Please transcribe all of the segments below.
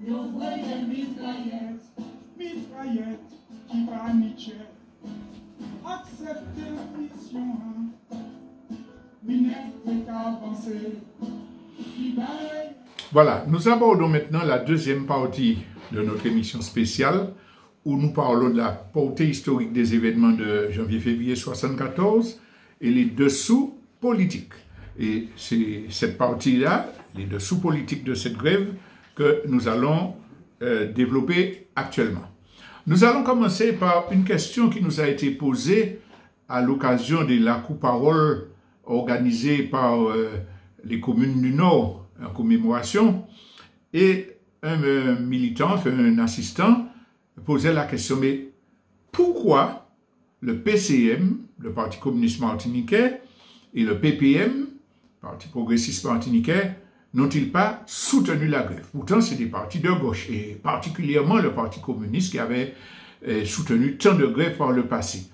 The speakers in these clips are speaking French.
Yo voyais mitraillette qui paniquait. Accepter la mission, minette avancer. Voilà, nous abordons maintenant la deuxième partie de notre émission spéciale où nous parlons de la portée historique des événements de janvier-février 1974 et les dessous politiques. Et c'est cette partie-là, les dessous politiques de cette grève, que nous allons développer actuellement. Nous allons commencer par une question qui nous a été posée à l'occasion de la coupe-parole organisée par les communes du Nord en commémoration. Et un militant, un assistant, posait la question, mais pourquoi le PCM, le Parti communiste martiniquais, et le PPM, Parti progressiste martiniquais, n'ont-ils pas soutenu la grève? Pourtant, c'est des partis de gauche, et particulièrement le Parti communiste qui avait soutenu tant de grèves par le passé.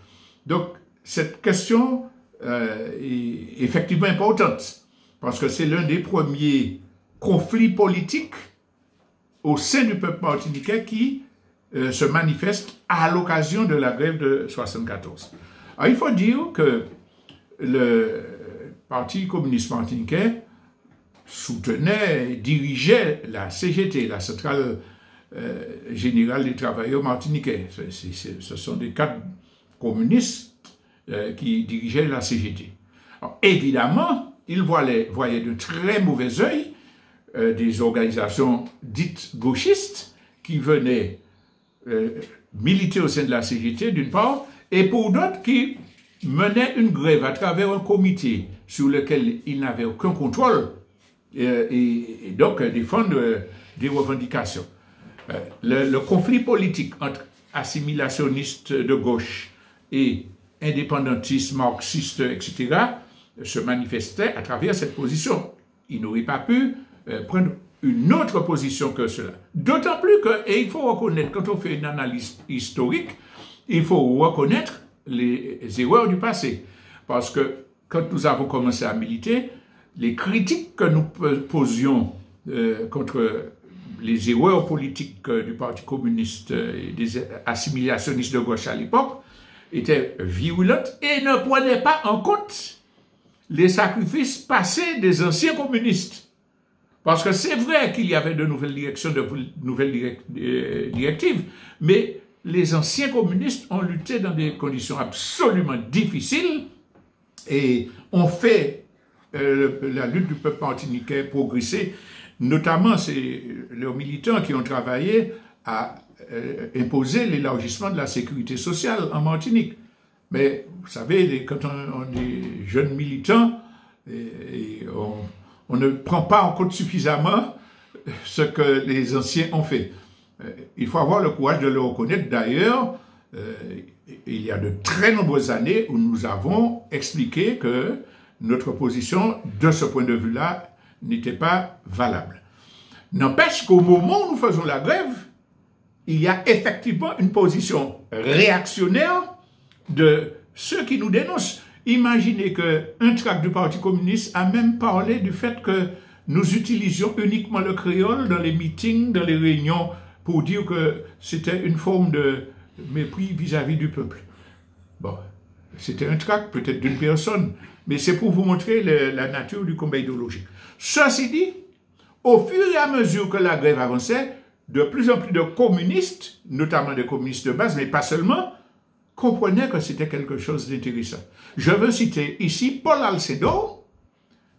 Donc, cette question est effectivement importante, parce que c'est l'un des premiers conflits politiques au sein du peuple martiniquais qui se manifeste à l'occasion de la grève de 1974. Alors, il faut dire que le Parti communiste martiniquais soutenait, dirigeait la CGT, la Centrale Générale des Travailleurs Martiniquais. Ce sont des cadres communistes qui dirigeaient la CGT. Alors, évidemment, ils voyaient de très mauvais œil des organisations dites gauchistes qui venaient militer au sein de la CGT d'une part, et pour d'autres qui menaient une grève à travers un comité sur lequel ils n'avaient aucun contrôle et donc défendre des revendications. Le conflit politique entre assimilationnistes de gauche et indépendantistes, marxistes, etc., se manifestait à travers cette position. Ils n'auraient pas pu prendre une autre position que cela. D'autant plus que, et il faut reconnaître, quand on fait une analyse historique, il faut reconnaître les erreurs du passé. Parce que quand nous avons commencé à militer, les critiques que nous posions contre les erreurs politiques du Parti communiste et des assimilationnistes de gauche à l'époque étaient virulentes et ne prenaient pas en compte les sacrifices passés des anciens communistes. Parce que c'est vrai qu'il y avait de nouvelles directions, de nouvelles directives, mais les anciens communistes ont lutté dans des conditions absolument difficiles et ont fait la lutte du peuple martiniquais progresser. Notamment, c'est leurs militants qui ont travaillé à imposer l'élargissement de la sécurité sociale en Martinique. Mais vous savez, quand on est jeune militant, on ne prend pas en compte suffisamment ce que les anciens ont fait. Il faut avoir le courage de le reconnaître. D'ailleurs, il y a de très nombreuses années où nous avons expliqué que notre position, de ce point de vue-là, n'était pas valable. N'empêche qu'au moment où nous faisons la grève, il y a effectivement une position réactionnaire de ceux qui nous dénoncent. Imaginez qu'un tract du Parti communiste a même parlé du fait que nous utilisions uniquement le créole dans les meetings, dans les réunions, pour dire que c'était une forme de mépris vis-à-vis du peuple. Bon, c'était un tract peut-être d'une personne, mais c'est pour vous montrer la nature du combat idéologique. Ceci dit, au fur et à mesure que la grève avançait, de plus en plus de communistes, notamment des communistes de base, mais pas seulement, comprenaient que c'était quelque chose d'intéressant. Je veux citer ici Paul Alcedo,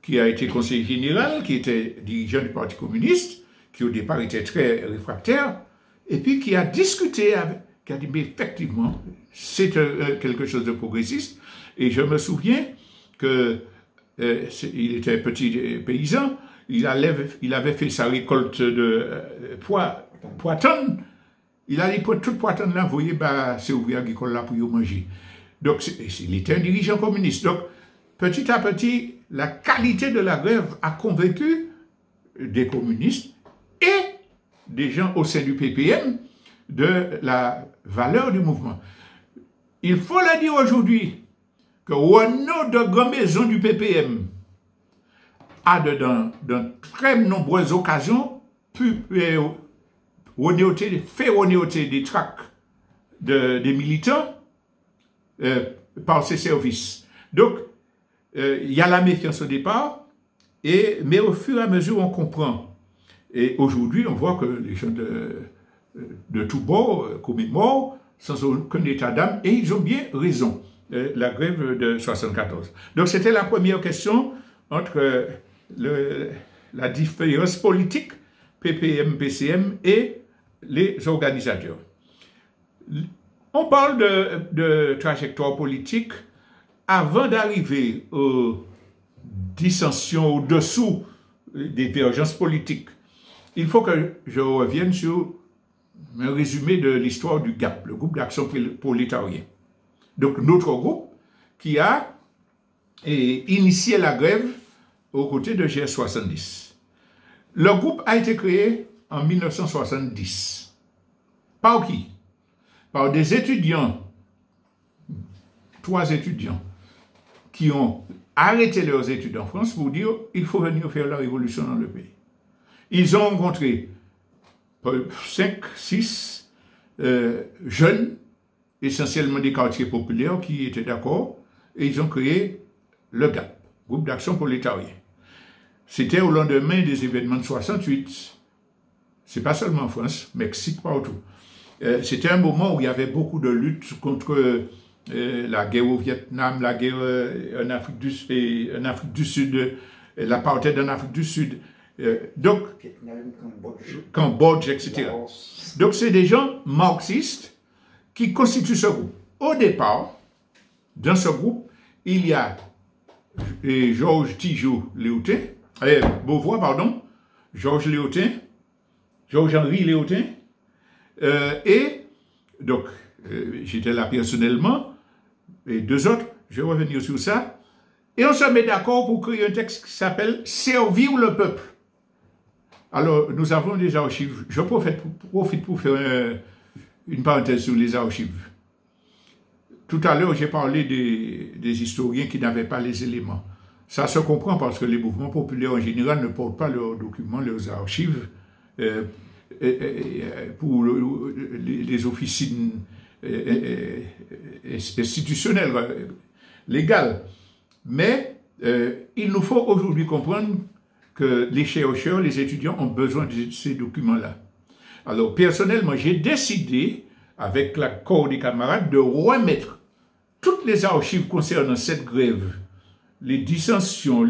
qui a été conseiller général, qui était dirigeant du Parti communiste, qui au départ était très réfractaire, et puis qui a discuté avec, qui a dit, mais effectivement, c'est quelque chose de progressiste, et je me souviens que il était un petit paysan, il avait fait sa récolte de poitonne. Il allait prendre toute poitonne là, vous voyez, c'est ouvriers agricoles là pour y manger. Donc, il était un dirigeant communiste. Donc, petit à petit, la qualité de la grève a convaincu des communistes et des gens au sein du PPM de la valeur du mouvement. Il faut le dire aujourd'hui que Renaud de Grand Maison du PPM a, dans très nombreuses occasions, pu fait renéoter des tracts des militants par ses services. Donc, il y a la méfiance au départ, mais au fur et à mesure, on comprend. Et aujourd'hui, on voit que les gens de tous bords commémorent sans aucun état d'âme, et ils ont bien raison. La grève de 74. Donc, c'était la première question entre la différence politique, PPM, PCM, et les organisateurs. On parle de trajectoire politique avant d'arriver aux dissensions au-dessous des divergences politiques. Il faut que je revienne sur un résumé de l'histoire du GAP, le groupe d'action prolétarien. Donc, notre groupe qui a initié la grève aux côtés de GS70. Le groupe a été créé en 1970. Par qui? Par des étudiants, 3 étudiants, qui ont arrêté leurs études en France pour dire il faut venir faire la révolution dans le pays. Ils ont rencontré 5, 6 jeunes, essentiellement des quartiers populaires, qui étaient d'accord, et ils ont créé le GAP, Groupe d'Action Prolétarien. C'était au lendemain des événements de 68. C'est pas seulement en France, Mexique, partout. C'était un moment où il y avait beaucoup de luttes contre la guerre au Vietnam, la guerre en Afrique du Sud, l'apartheid en Afrique du Sud. Donc, Cambodge, etc. Donc, c'est des gens marxistes qui constituent ce groupe. Au départ, dans ce groupe, il y a Georges Beauvois, pardon, Georges-Henri Léotin, et donc, j'étais là personnellement, et 2 autres, je vais revenir sur ça, et on se met d'accord pour créer un texte qui s'appelle « Servir le peuple ». Alors, nous avons des archives. Je profite pour faire une parenthèse sur les archives. Tout à l'heure, j'ai parlé des historiens qui n'avaient pas les éléments. Ça se comprend parce que les mouvements populaires en général ne portent pas leurs documents, leurs archives pour les officines institutionnelles, légales. Mais il nous faut aujourd'hui comprendre que les chercheurs, les étudiants ont besoin de ces documents-là. Alors, personnellement, j'ai décidé, avec l'accord des camarades, de remettre toutes les archives concernant cette grève, les dissensions,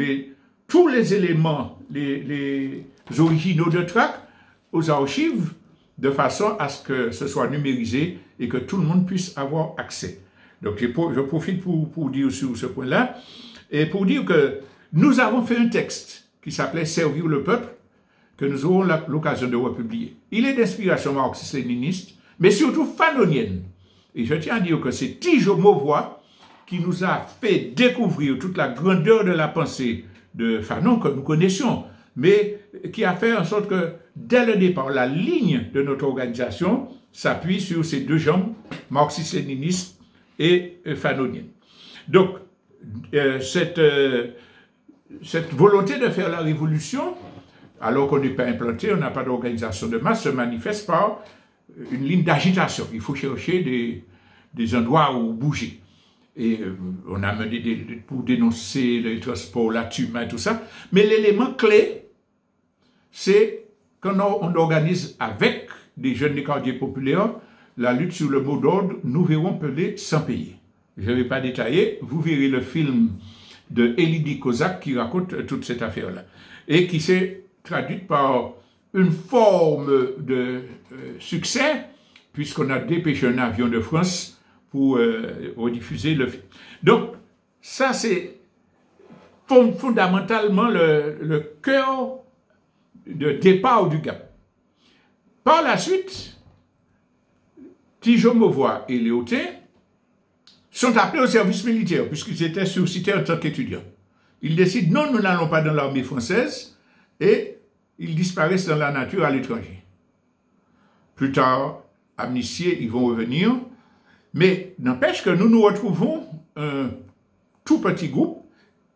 tous les éléments, les originaux de tract aux archives, de façon à ce que ce soit numérisé et que tout le monde puisse avoir accès. Donc, je profite pour dire sur ce point-là, et pour dire que nous avons fait un texte qui s'appelait « Servir le peuple », que nous aurons l'occasion de republier. Il est d'inspiration marxiste-léniniste, mais surtout fanonienne. Et je tiens à dire que c'est Tijo Mauvois qui nous a fait découvrir toute la grandeur de la pensée de Fanon que nous connaissions, mais qui a fait en sorte que, dès le départ, la ligne de notre organisation s'appuie sur ces 2 jambes, marxiste-léniniste et fanonienne. Donc, cette volonté de faire la révolution, alors qu'on n'est pas implanté, on n'a pas d'organisation de masse, se manifeste par une ligne d'agitation. Il faut chercher des endroits où bouger. Et on a mené pour dénoncer les transports, la tume et tout ça. Mais l'élément clé, c'est quand on organise avec des jeunes des quartiers populaires la lutte sur le mot d'ordre, nous verrons peler sans payer. Je ne vais pas détailler, vous verrez le film de Elidi Kozak qui raconte toute cette affaire-là. Et qui s'est traduite par une forme de succès, puisqu'on a dépêché un avion de France pour rediffuser le film. Donc, ça c'est fondamentalement le cœur de départ du GAP. Par la suite, Tijo Mauvois et Léotin sont appelés au service militaire, puisqu'ils étaient surcités en tant qu'étudiants. Ils décident, non, nous n'allons pas dans l'armée française, et ils disparaissent dans la nature à l'étranger. Plus tard, amnistiés, ils vont revenir, mais n'empêche que nous nous retrouvons un tout petit groupe,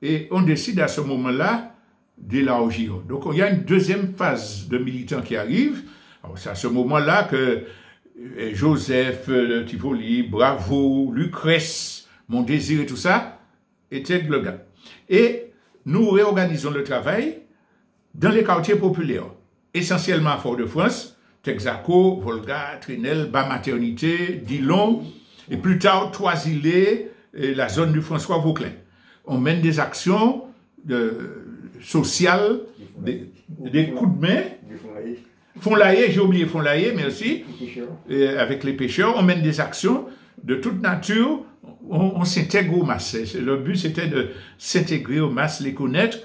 et on décide à ce moment-là d'élargir. Donc il y a une deuxième phase de militants qui arrive, Alors, c'est à ce moment-là que Joseph, Tivoli, Bravo, Lucrèce, Mon Désir et tout ça étaient de gars. Et nous réorganisons le travail dans les quartiers populaires, essentiellement à Fort-de-France, Texaco, Volga, Trinel, Bas-Maternité, Dillon, et plus tard, Trois-Îlets, et la zone du François Vauclin. On mène des actions sociales, des coups de main. Fonlaillé, j'ai oublié Fonlaillé, merci. Avec les pêcheurs, on mène des actions de toute nature. On s'intègre aux masses. Le but, c'était de s'intégrer aux masses, les connaître.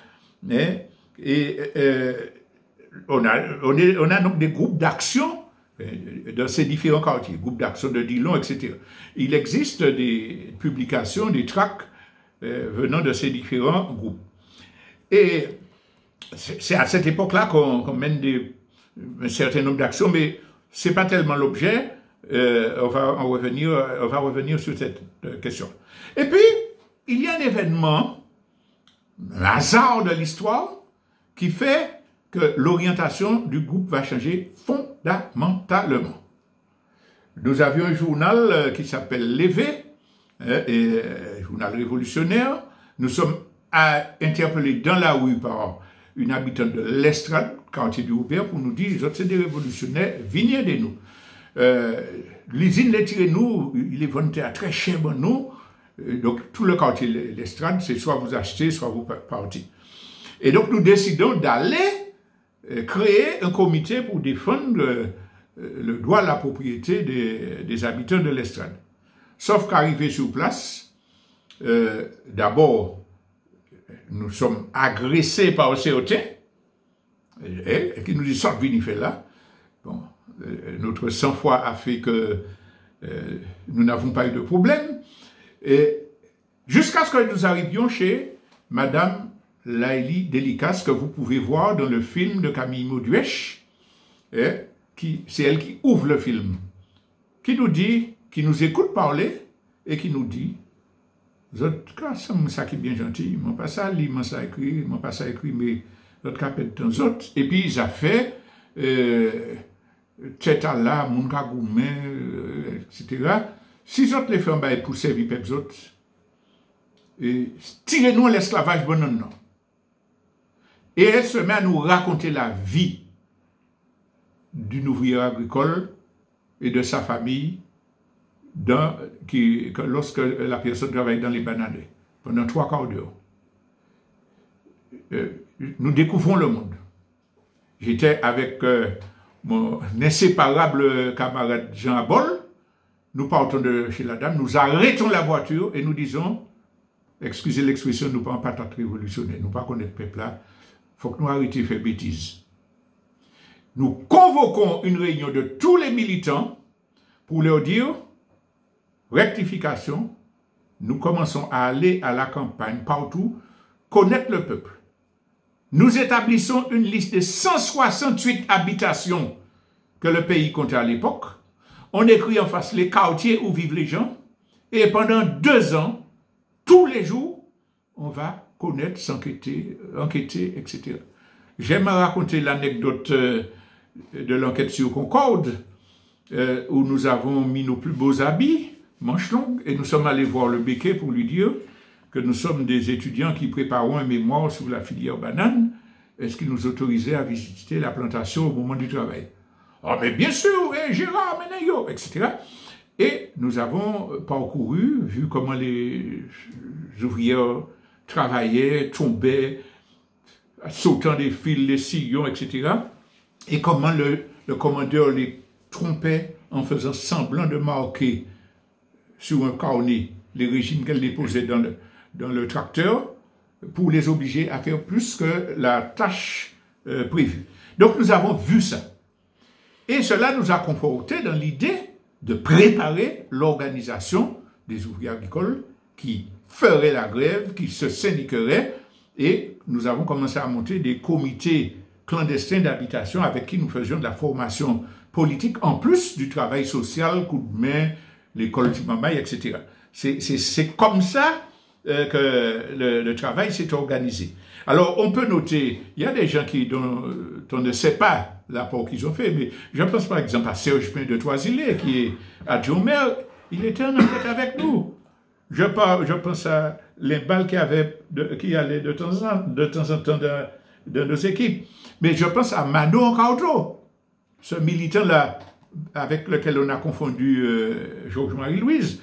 On a donc des groupes d'action dans ces différents quartiers, groupes d'action de Dillon, etc. Il existe des publications, des tracts venant de ces différents groupes. Et c'est à cette époque-là qu'on mène un certain nombre d'actions, mais ce n'est pas tellement l'objet. On va revenir sur cette question. Et puis, il y a un événement, un hasard de l'histoire, qui fait que l'orientation du groupe va changer fondamentalement. Nous avions un journal qui s'appelle L'Évé, journal révolutionnaire. Nous sommes interpellés dans la rue par une habitante de l'Estrade, quartier du Roubert, pour nous dire, les autres, c'est des révolutionnaires, venez de nous. L'usine les tirez nous, il est vendu à très cher pour nous. Donc, tout le quartier l'Estrade, c'est soit vous achetez, soit vous partez. Et donc, nous décidons d'aller créer un comité pour défendre le droit à la propriété des habitants de l'Estrade. Sauf qu'arrivé sur place, d'abord, nous sommes agressés par le COT, et qui nous dit, sorte vinifé là. Bon, notre sang-froid a fait que nous n'avons pas eu de problème. Et jusqu'à ce que nous arrivions chez Madame Laëlie Delicas, que vous pouvez voir dans le film de Camille Mauduèche, c'est elle qui ouvre le film, qui nous dit, qui nous écoute parler, et qui nous dit, votre cas, c'est ça qui est bien gentil, moi pas ça, moi ça écrit, moi pas ça écrit, mais votre cas peut-être dans autres. Et puis, ils ont fait, tête à la, mon kagoumen, etc. Si autres les femmes pour servir les autres, tirez-nous l'esclavage bon non. Et elle se met à nous raconter la vie d'une ouvrière agricole et de sa famille lorsque la personne travaille dans les bananes pendant 3 quarts d'heure. Nous découvrons le monde. J'étais avec mon inséparable camarade Jean Abol. Nous partons de chez la dame, nous arrêtons la voiture et nous disons, excusez l'expression, nous ne parlons pas tant révolutionnaire, nous ne connaissons pas le peuple là, il faut que nous arrêtions de faire bêtises. Nous convoquons une réunion de tous les militants pour leur dire, rectification, nous commençons à aller à la campagne partout, connaître le peuple. Nous établissons une liste de 168 habitations que le pays comptait à l'époque. On écrit en face les quartiers où vivent les gens. Et pendant 2 ans, tous les jours, on va connaître, s'enquêter, enquêter, etc. J'aime raconter l'anecdote de l'enquête sur Concorde, où nous avons mis nos plus beaux habits, manches longues, et nous sommes allés voir le Béquet pour lui dire que nous sommes des étudiants qui préparons un mémoire sur la filière banane. Est-ce qu'il nous autorisait à visiter la plantation au moment du travail? Oh, mais bien sûr, Gérard, Menayo, etc. Et nous avons parcouru, vu comment les ouvrières travaillaient, tombaient, sautant des fils, les sillons, etc. Et comment le commandeur les trompait en faisant semblant de marquer sur un carnet les régimes qu'elle déposait dans le tracteur pour les obliger à faire plus que la tâche prévue. Donc nous avons vu ça. Et cela nous a conforté dans l'idée de préparer l'organisation des ouvriers agricoles qui feraient la grève, qui se syndiqueraient, et nous avons commencé à monter des comités clandestins d'habitation avec qui nous faisions de la formation politique, en plus du travail social, coup de main, l'école du Mamaï, etc. C'est comme ça que le travail s'est organisé. Alors, on peut noter, il y a des gens dont on ne sait pas l'apport qu'ils ont fait. Mais je pense par exemple à Serge Pain de Toisillet, qui est adjoint au maire. Il était en enquête avec nous. Je pense à les balles qui allaient de temps en temps dans nos équipes. Mais je pense à Mano Encauto, ce militant-là, avec lequel on a confondu Georges-Marie Louise.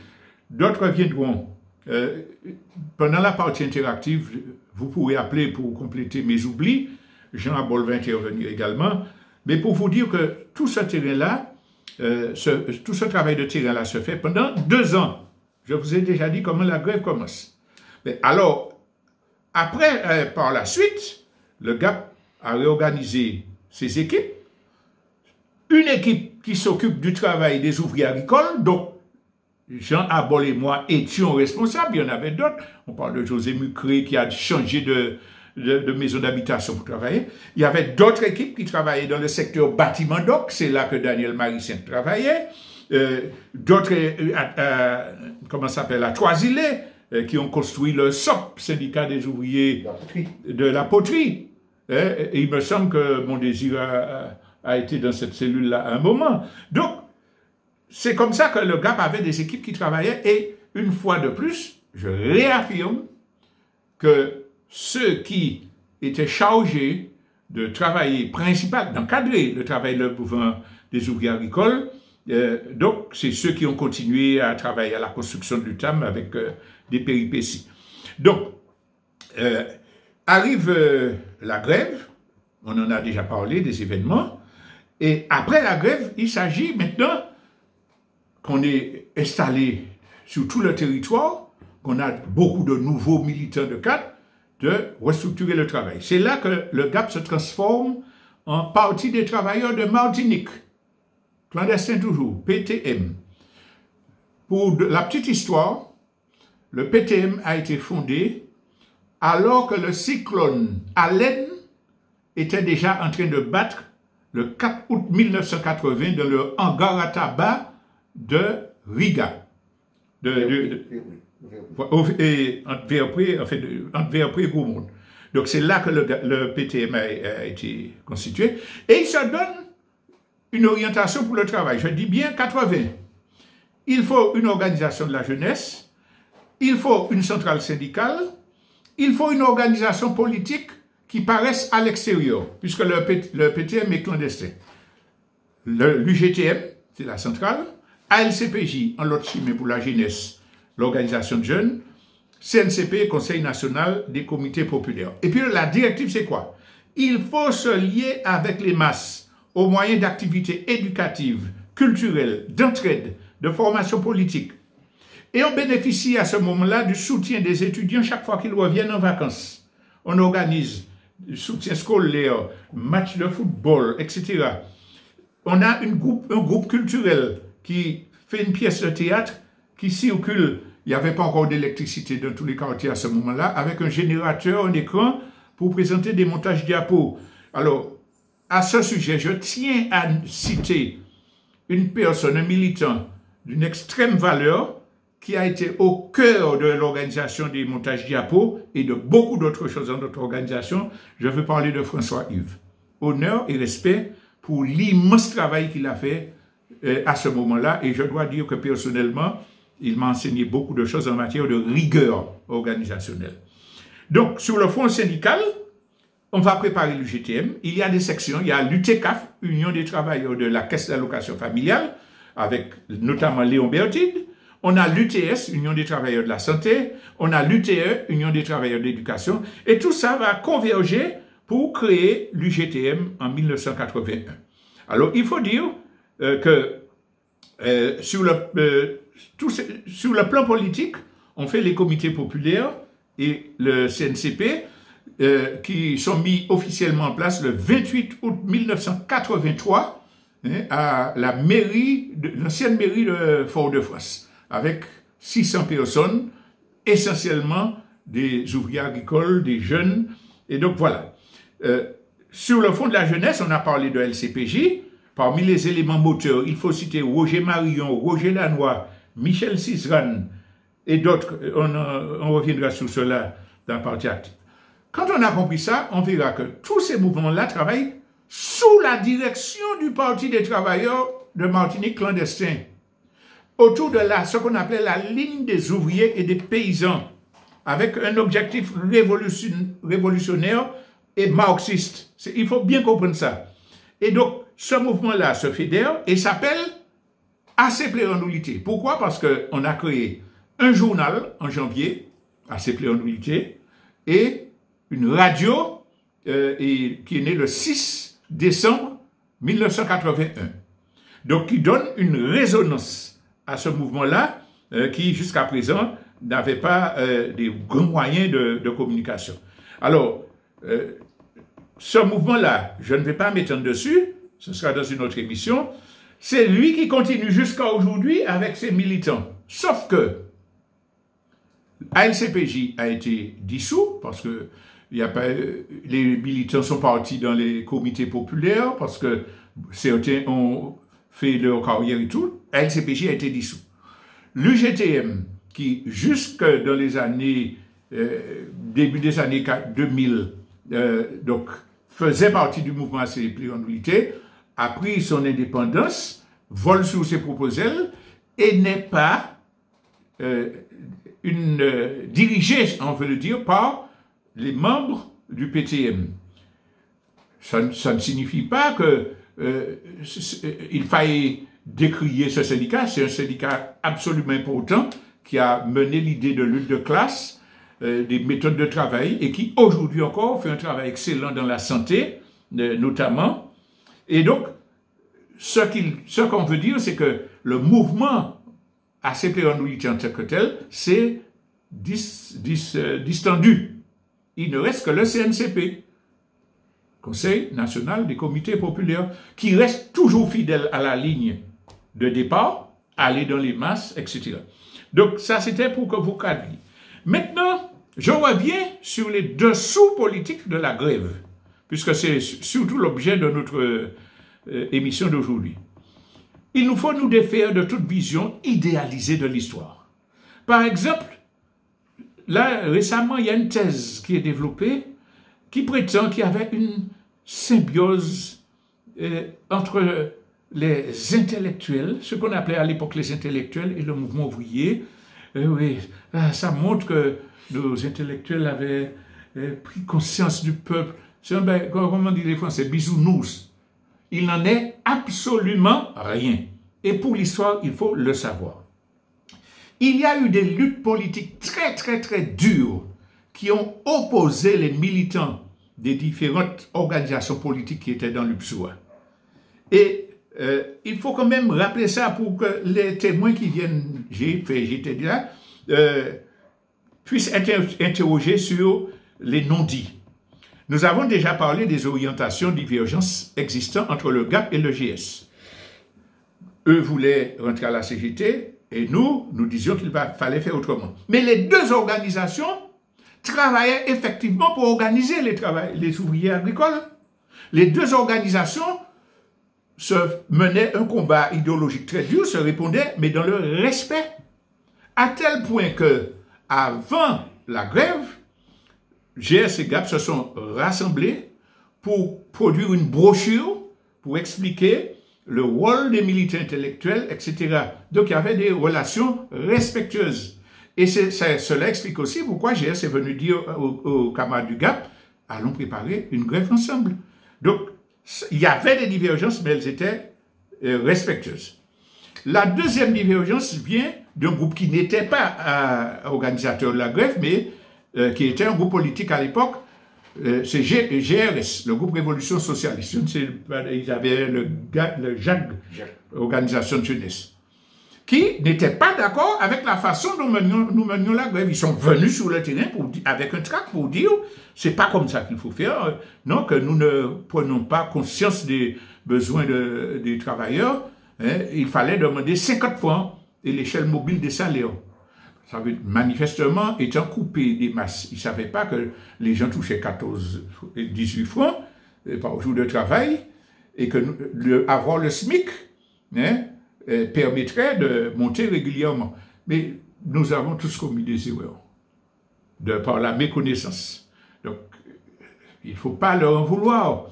D'autres viendront. Pendant la partie interactive, vous pourrez appeler pour compléter mes oublis. Jean Abol va intervenir également. Mais pour vous dire que tout ce terrain-là, tout ce travail de terrain-là se fait pendant 2 ans. Je vous ai déjà dit comment la grève commence. Mais alors, après, par la suite, le GAP a réorganisé ses équipes. Une équipe qui s'occupe du travail des ouvriers agricoles, donc Jean Abol et moi étions responsables, il y en avait d'autres. On parle de José Mucré qui a changé de maison d'habitation pour travailler. Il y avait d'autres équipes qui travaillaient dans le secteur bâtiment doc, c'est là que Daniel Maricien travaillait. D'autres, comment ça s'appelle, à Toisillet, qui ont construit le SOP, syndicat des ouvriers de la poterie. Et il me semble que mon désir a été dans cette cellule-là à un moment. Donc, c'est comme ça que le GAP avait des équipes qui travaillaient. Et une fois de plus, je réaffirme que ceux qui étaient chargés de travailler, d'encadrer le travail de mouvement des ouvriers agricoles, donc c'est ceux qui ont continué à travailler à la construction de l'UTAM avec des péripéties. Donc, arrive la grève, on en a déjà parlé, des événements, et après la grève, il s'agit maintenant qu'on est installé sur tout le territoire, qu'on a beaucoup de nouveaux militants de cadre, de restructurer le travail. C'est là que le GAP se transforme en Parti des travailleurs de Martinique, clandestin toujours, PTM. Pour la petite histoire, le PTM a été fondé alors que le cyclone Allen était déjà en train de battre le 4 août 1980 dans le hangar à tabac de Riga. Entre Verpré et Gourmont. Donc c'est là que le PTM a été constitué. Et il se donne une orientation pour le travail. Je dis bien 80. Il faut une organisation de la jeunesse, il faut une centrale syndicale, il faut une organisation politique qui paraisse à l'extérieur, puisque le PTM est clandestin. L'UGTM, c'est la centrale, ALCPJ, en l'autre chimie pour la jeunesse, l'organisation de jeunes, CNCP, Conseil national des comités populaires. Et puis la directive, c'est quoi? Il faut se lier avec les masses aux moyens d'activités éducatives, culturelles, d'entraide, de formation politique. Et on bénéficie à ce moment-là du soutien des étudiants chaque fois qu'ils reviennent en vacances. On organise du soutien scolaire, match de football, etc. On a un groupe culturel qui fait une pièce de théâtre qui circule. Il n'y avait pas encore d'électricité dans tous les quartiers à ce moment-là, avec un générateur, un écran, pour présenter des montages diapos. Alors, à ce sujet, je tiens à citer une personne, un militant d'une extrême valeur, qui a été au cœur de l'organisation des montages diapos et de beaucoup d'autres choses dans notre organisation. Je veux parler de François Yves. Honneur et respect pour l'immense travail qu'il a fait à ce moment-là. Et je dois dire que personnellement, il m'a enseigné beaucoup de choses en matière de rigueur organisationnelle. Donc, sur le front syndical, on va préparer l'UGTM. Il y a des sections. Il y a l'UTCAF, Union des travailleurs de la Caisse d'allocation familiale, avec notamment Léon Bertide. On a l'UTS, Union des travailleurs de la santé. On a l'UTE, Union des travailleurs de l'éducation. Et tout ça va converger pour créer l'UGTM en 1981. Alors, il faut dire que sur le plan politique, on fait les comités populaires et le CNCP qui sont mis officiellement en place le 28 août 1983 à la mairie, l'ancienne mairie de Fort-de-France, avec 600 personnes, essentiellement des ouvriers agricoles, des jeunes, et donc voilà. Sur le fond de la jeunesse, on a parlé de LCPJ. Parmi les éléments moteurs, il faut citer Roger Marion, Roger Lanois, Michel Cisran et d'autres. On reviendra sur cela dans la partie active. Quand on a compris ça, on verra que tous ces mouvements-là travaillent sous la direction du Parti des travailleurs de Martinique clandestin, autour de ce qu'on appelait la ligne des ouvriers et des paysans, avec un objectif révolutionnaire et marxiste. Il faut bien comprendre ça. Et donc, ce mouvement-là se fédère et s'appelle AC Pléandolité. Pourquoi? Parce qu'on a créé un journal en janvier, AC Pléandolité, et une radio qui est née le 6 décembre 1981. Donc, qui donne une résonance à ce mouvement-là qui, jusqu'à présent, n'avait pas des grands moyens de communication. Alors, ce mouvement-là, je ne vais pas m'étendre dessus, ce sera dans une autre émission, c'est lui qui continue jusqu'à aujourd'hui avec ses militants. Sauf que ALCPJ a été dissous parce que les militants sont partis dans les comités populaires parce que certains ont fait leur carrière et tout. ALCPJ a été dissous. L'UGTM, qui jusque dans les années, début des années 2000, donc faisait partie du mouvement AC Pléandolité, a pris son indépendance, vole sous ses propres ailes et n'est pas dirigée, on veut le dire, par les membres du PTM. Ça ne signifie pas qu'il faille décrier ce syndicat. C'est un syndicat absolument important qui a mené l'idée de lutte de classe, des méthodes de travail et qui aujourd'hui encore fait un travail excellent dans la santé, notamment. Et donc, ce qu'on veut dire, c'est que le mouvement AC Pléandolité en tant que tel, c'est distendu. Il ne reste que le CNCP, Conseil national des comités populaires, qui reste toujours fidèle à la ligne de départ, aller dans les masses, etc. Donc, ça, c'était pour que vous cadriez. Maintenant, je reviens sur les dessous politiques de la grève, puisque c'est surtout l'objet de notre émission d'aujourd'hui. Il nous faut nous défaire de toute vision idéalisée de l'histoire. Par exemple, là, récemment, il y a une thèse qui est développée qui prétend qu'il y avait une symbiose entre les intellectuels, ce qu'on appelait à l'époque les intellectuels et le mouvement ouvrier. Oui, ça montre que nos intellectuels avaient pris conscience du peuple. C'est comment dit les Français, bisounours. Il n'en est absolument rien. Et pour l'histoire, il faut le savoir. Il y a eu des luttes politiques très, très, très dures qui ont opposé les militants des différentes organisations politiques qui étaient dans l'UPSUA. Et il faut quand même rappeler ça pour que les témoins qui viennent, j'étais là, puissent être interrogés sur les non-dits. Nous avons déjà parlé des orientations divergences existantes entre le GAP et le GS. Eux voulaient rentrer à la CGT et nous disions qu'il fallait faire autrement. Mais les deux organisations travaillaient effectivement pour organiser les ouvriers agricoles. Les deux organisations se menaient un combat idéologique très dur, se répondaient, mais dans le respect. À tel point que, avant la grève, GS et GAP se sont rassemblés pour produire une brochure pour expliquer le rôle des militants intellectuels, etc. Donc, il y avait des relations respectueuses. Et cela explique aussi pourquoi GS est venu dire aux camarades du GAP, allons préparer une grève ensemble. Donc, il y avait des divergences, mais elles étaient respectueuses. La deuxième divergence vient d'un groupe qui n'était pas organisateur de la grève, mais qui était un groupe politique à l'époque, c'est GRS, le groupe Révolution Socialiste. Ils avaient le JAG, Organisation de Jeunesse, qui n'était pas d'accord avec la façon dont nous menions la grève. Ils sont venus sur le terrain avec un tract pour dire c'est pas comme ça qu'il faut faire, non, que nous ne prenons pas conscience des besoins des travailleurs. Hein, il fallait demander 50 francs et l'échelle mobile des salaires. Ça veut dire, manifestement, étant coupé des masses, ils ne savaient pas que les gens touchaient 14 et 18 francs par jour de travail et que avoir le SMIC hein, permettrait de monter régulièrement. Mais nous avons tous commis des erreurs par la méconnaissance. Donc, il ne faut pas leur en vouloir.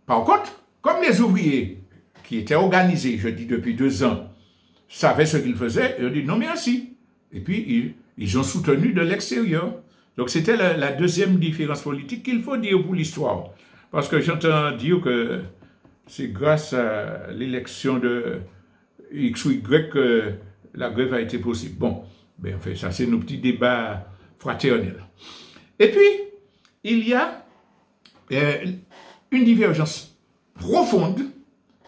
Par contre, comme les ouvriers qui étaient organisés, je dis depuis 2 ans, savaient ce qu'ils faisaient, ils ont dit non merci. Et puis, ils ont soutenu de l'extérieur. Donc, c'était la deuxième différence politique qu'il faut dire pour l'histoire. Parce que j'entends dire que c'est grâce à l'élection de X ou Y que la grève a été possible. Bon, ben, en fait, ça, c'est nos petits débats fraternels. Et puis, il y a une divergence profonde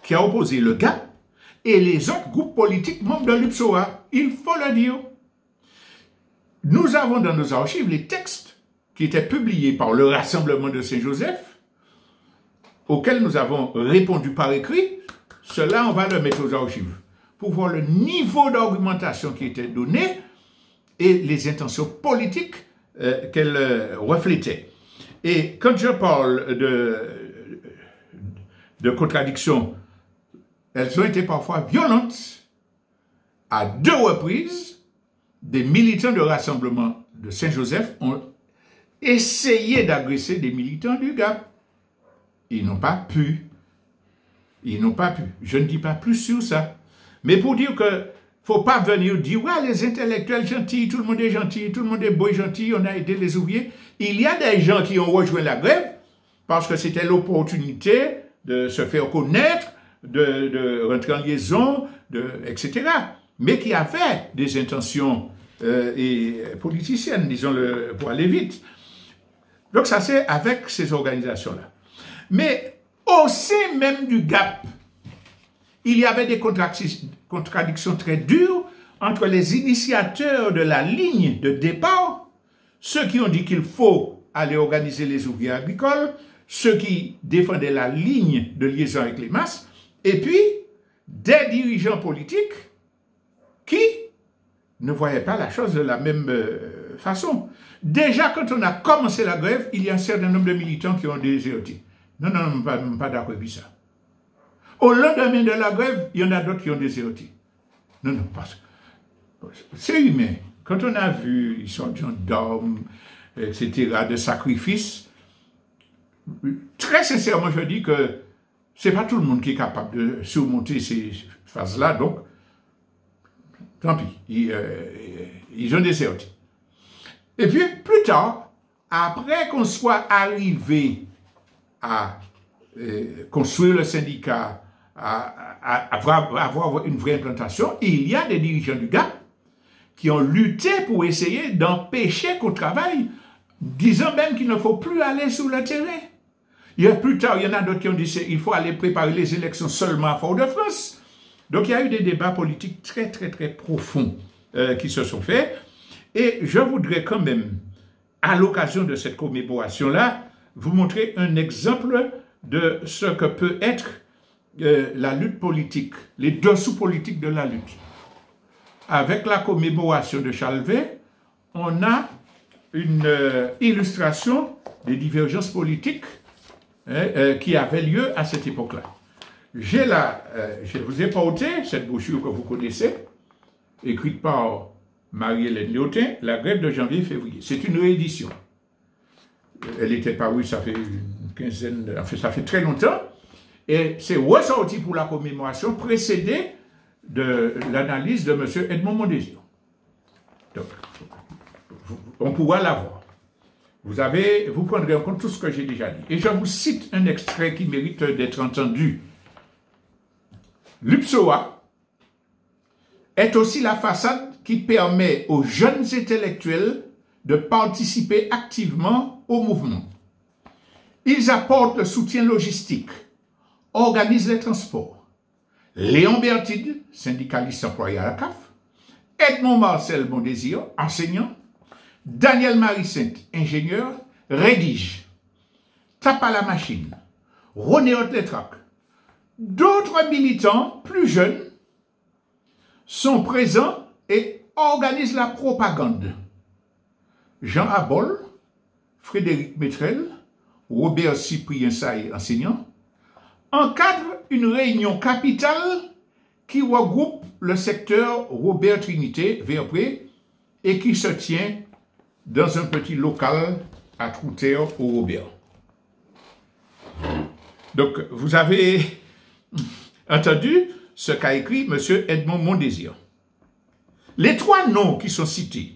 qui a opposé le GAP et les autres groupes politiques membres de l'UPSOA. Il faut le dire. Nous avons dans nos archives les textes qui étaient publiés par le Rassemblement de Saint-Joseph, auxquels nous avons répondu par écrit. Cela, on va le mettre aux archives pour voir le niveau d'argumentation qui était donné et les intentions politiques qu'elle reflétait. Et quand je parle de contradictions, elles ont été parfois violentes. À 2 reprises, des militants de Rassemblement de Saint-Joseph ont essayé d'agresser des militants du GAP. Ils n'ont pas pu. Ils n'ont pas pu. Je ne dis pas plus sur ça. Mais pour dire que ne faut pas venir dire, ouais, les intellectuels gentils, tout le monde est gentil, tout le monde est beau et gentil, on a aidé les ouvriers. Il y a des gens qui ont rejoint la grève parce que c'était l'opportunité de se faire connaître, de rentrer en liaison, etc. Mais qui avaient des intentions politiciennes, disons-le, pour aller vite. Donc ça, c'est avec ces organisations-là. Mais au sein même du GAP, il y avait des contradictions très dures entre les initiateurs de la ligne de départ, ceux qui ont dit qu'il faut aller organiser les ouvriers agricoles, ceux qui défendaient la ligne de liaison avec les masses, et puis des dirigeants politiques qui ne voyaient pas la chose de la même façon. Déjà, quand on a commencé la grève, il y a un certain nombre de militants qui ont déserté. Non, pas d'accord avec ça. Au lendemain de la grève, il y en a d'autres qui ont déserté. Non, parce que c'est humain. Quand on a vu l'histoire de gendarmes, etc., de sacrifices, très sincèrement, je dis que c'est pas tout le monde qui est capable de surmonter ces phases-là, donc, tant pis, ils ont déserté. Et puis, plus tard, après qu'on soit arrivé à construire le syndicat, à avoir une vraie implantation, il y a des dirigeants du GAP qui ont lutté pour essayer d'empêcher qu'on travaille, disant même qu'il ne faut plus aller sur le terrain. Plus tard, il y en a d'autres qui ont dit qu'il faut aller préparer les élections seulement à Fort-de-France. Donc, il y a eu des débats politiques très, très, très profonds qui se sont faits. Et je voudrais quand même, à l'occasion de cette commémoration-là, vous montrer un exemple de ce que peut être la lutte politique, les dessous politiques de la lutte. Avec la commémoration de Chalvet, on a une illustration des divergences politiques qui avaient lieu à cette époque-là. Je vous ai porté cette brochure que vous connaissez, écrite par Marie-Hélène Léotin, La grève de janvier-février. C'est une réédition. Elle était parue, ça fait une quinzaine, enfin, ça fait très longtemps, et c'est ressorti pour la commémoration, précédée de l'analyse de M. Edmond Mondésir. Donc, on pourra la voir. Vous prendrez en compte tout ce que j'ai déjà dit. Et je vous cite un extrait qui mérite d'être entendu. L'UPSOA est aussi la façade qui permet aux jeunes intellectuels de participer activement au mouvement. Ils apportent le soutien logistique, organisent les transports. Léon Bertide, syndicaliste employé à la CAF, Edmond Marcel Mondésir, enseignant, Daniel Marie-Sainte, ingénieur, rédige, tape à la machine, René Hotletrac. D'autres militants plus jeunes sont présents et organisent la propagande. Jean Abol, Frédéric Métrel, Robert Cyprien Saï, enseignant, encadrent une réunion capitale qui regroupe le secteur Robert Trinité, Verpré, et qui se tient dans un petit local à Trouter au Robert. Donc, vous avez entendu ce qu'a écrit M. Edmond Mondésir. Les trois noms qui sont cités,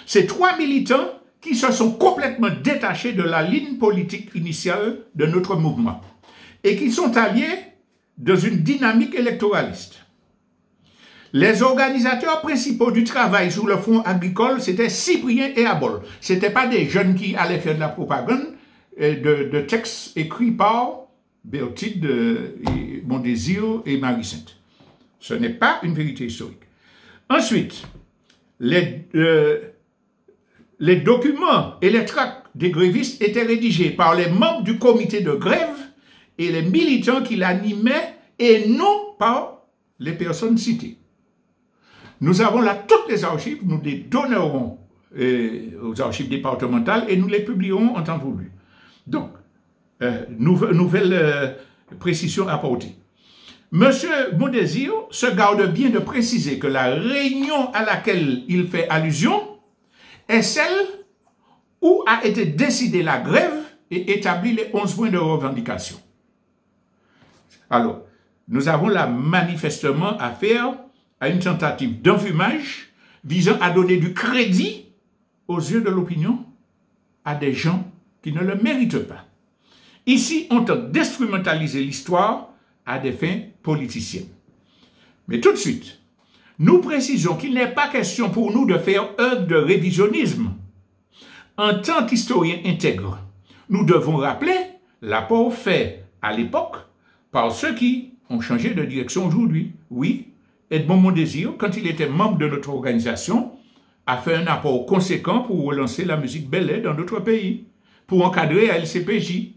c'est trois militants qui se sont complètement détachés de la ligne politique initiale de notre mouvement et qui sont alliés dans une dynamique électoraliste. Les organisateurs principaux du travail sur le front agricole, c'était Cyprien et Abol. Ce n'étaient pas des jeunes qui allaient faire de la propagande de textes écrits par Bertide, Mondésir et Marie-Sainte. Ce n'est pas une vérité historique. Ensuite, les documents et les tracts des grévistes étaient rédigés par les membres du comité de grève et les militants qui l'animaient et non par les personnes citées. Nous avons là toutes les archives, nous les donnerons aux archives départementales et nous les publierons en temps voulu. Donc, nouvelle précision apportée. Monsieur Mondésir se garde bien de préciser que la réunion à laquelle il fait allusion est celle où a été décidée la grève et établi les 11 points de revendication. Alors, nous avons là manifestement affaire à une tentative d'enfumage visant à donner du crédit aux yeux de l'opinion à des gens qui ne le méritent pas. Ici, on tente d'instrumentaliser l'histoire à des fins politiciennes. Mais tout de suite, nous précisons qu'il n'est pas question pour nous de faire œuvre de révisionnisme. En tant qu'historien intègre, nous devons rappeler l'apport fait à l'époque par ceux qui ont changé de direction aujourd'hui. Oui, Edmond Mondésir, quand il était membre de notre organisation, a fait un apport conséquent pour relancer la musique bel-air dans notre pays, pour encadrer la LCPJ,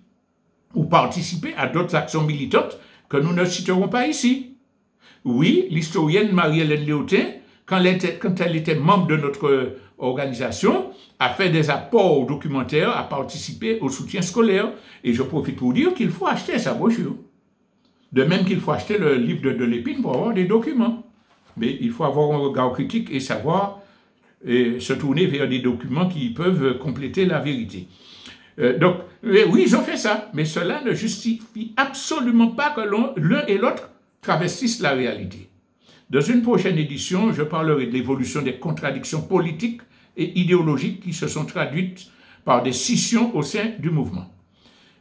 ou participer à d'autres actions militantes que nous ne citerons pas ici. Oui, l'historienne Marie-Hélène Léotin, quand elle était membre de notre organisation, a fait des apports documentaires, a participé au soutien scolaire. Et je profite pour dire qu'il faut acheter sa brochure. De même qu'il faut acheter le livre de Delépine pour avoir des documents. Mais il faut avoir un regard critique et savoir se tourner vers des documents qui peuvent compléter la vérité. Donc, oui, ils ont fait ça, mais cela ne justifie absolument pas que l'un et l'autre travestissent la réalité. Dans une prochaine édition, je parlerai de l'évolution des contradictions politiques et idéologiques qui se sont traduites par des scissions au sein du mouvement.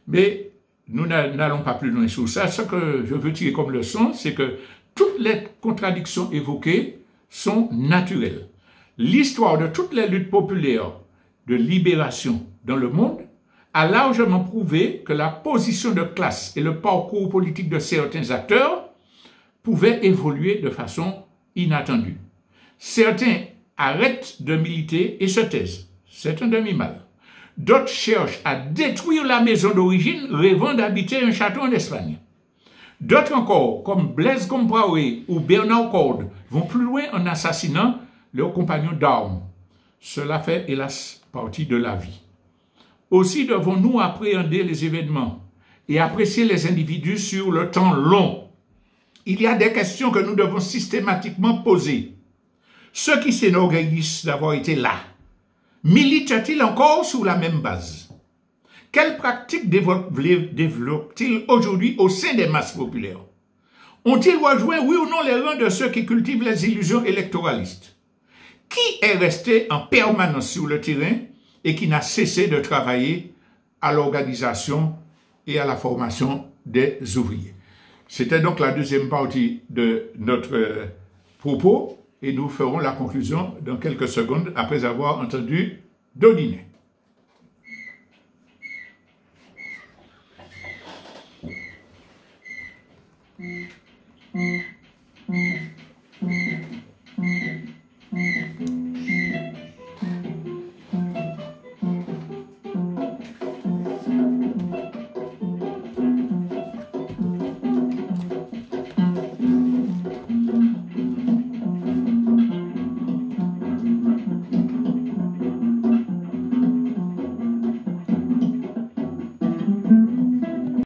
Mais nous n'allons pas plus loin sur ça. Ce que je veux tirer comme leçon, c'est que toutes les contradictions évoquées sont naturelles. L'histoire de toutes les luttes populaires de libération dans le monde a largement prouvé que la position de classe et le parcours politique de certains acteurs pouvaient évoluer de façon inattendue. Certains arrêtent de militer et se taisent. C'est un demi-mal. D'autres cherchent à détruire la maison d'origine, rêvant d'habiter un château en Espagne. D'autres encore, comme Blaise Compaoré ou Bernard Cordes, vont plus loin en assassinant leurs compagnons d'armes. Cela fait, hélas, partie de la vie. Aussi devons-nous appréhender les événements et apprécier les individus sur le temps long. Il y a des questions que nous devons systématiquement poser. Ceux qui s'enorgueillissent d'avoir été là, militent-ils encore sur la même base? Quelles pratiques développent-ils aujourd'hui au sein des masses populaires? Ont-ils rejoint, oui ou non, les rangs de ceux qui cultivent les illusions électoralistes? Qui est resté en permanence sur le terrain et qui n'a cessé de travailler à l'organisation et à la formation des ouvriers? C'était donc la deuxième partie de notre propos et nous ferons la conclusion dans quelques secondes après avoir entendu Daudinet.